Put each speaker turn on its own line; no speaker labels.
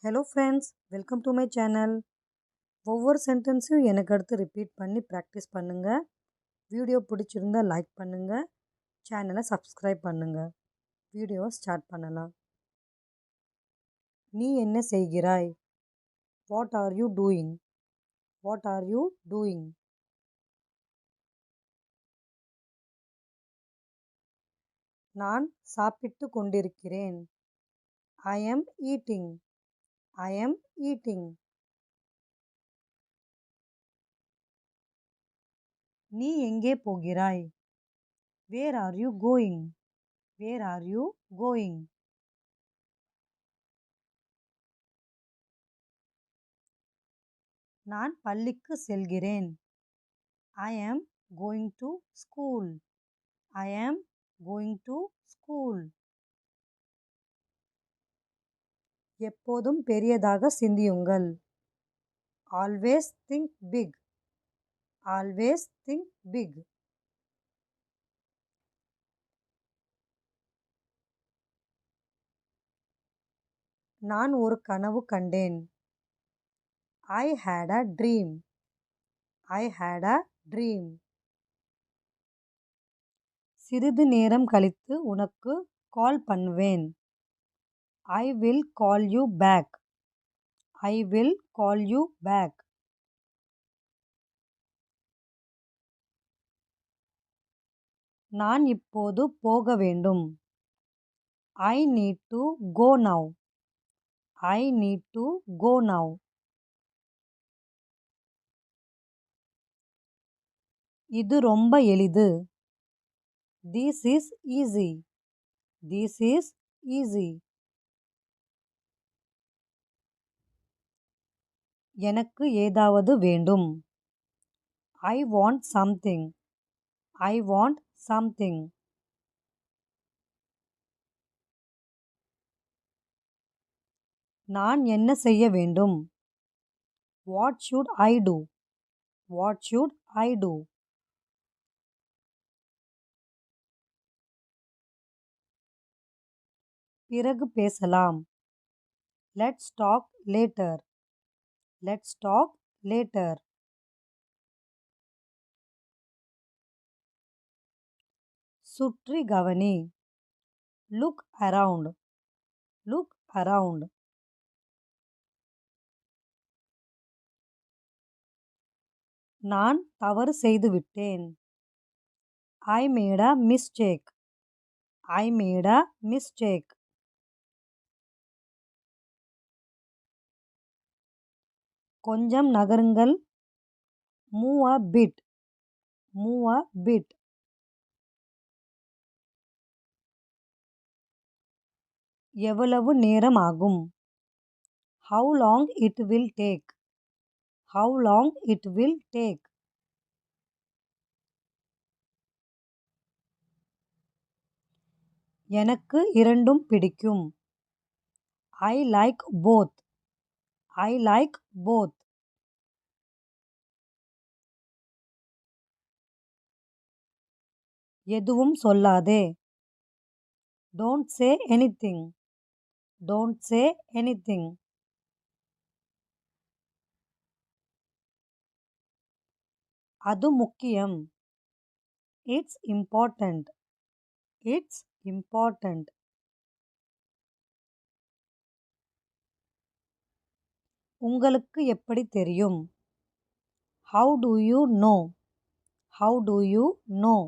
Hello friends, welcome to my channel. ஒவ்வொரு சென்டென்ஸையும் எனக்கு அடுத்து ரிப்பீட் பண்ணி ப்ராக்டிஸ் பண்ணுங்கள். வீடியோ பிடிச்சிருந்தா லைக் பண்ணுங்கள், சேனலை சப்ஸ்கிரைப் பண்ணுங்கள். வீடியோவை ஸ்டார்ட் பண்ணலாம். நீ என்ன செய்கிறாய்? What are you doing? What are you doing? நான் சாப்பிட்டு கொண்டிருக்கிறேன். I am eating. I am eating. நீ எங்கே போகிறாய்? Where are you going? Where are you going? நான் பள்ளிக்கு செல்கிறேன். I am going to school. I am going to school. எப்போதும் பெரியதாக சிந்தியுங்கள். Always think big. Always think big. நான் ஒரு கனவு கண்டேன். I had a dream. I had a dream. சிறிது நேரம் கழித்து உனக்கு கால் பண்ணுவேன். I will call you back. I will call you back. நான் இப்போது போக வேண்டும். I need to go now. I need to go now. இது ரொம்ப எளிது. This is easy. This is easy. எனக்கு ஏதாவது வேண்டும். I want something. I want something. நான் என்ன செய்ய வேண்டும்? What should I do? What should I do? பிறகு பேசலாம். Let's talk later. Let's talk later. சுற்றி கவனி. Look around. Look around. நான் தவறு செய்துவிட்டேன். I made a mistake. I made a mistake. கொஞ்சம் நகருங்கள். Move a bit. Move a bit. எவ்வளவு நேரம் ஆகும்? How long it will take? How long it will take? எனக்கு இரண்டும் பிடிக்கும். I like both. I like both. எதுவும் சொல்லாதே. Don't say anything. Don't say anything. அது முக்கியம். It's important. It's important. உங்களுக்கு எப்படி தெரியும்? How do you know? How do you know?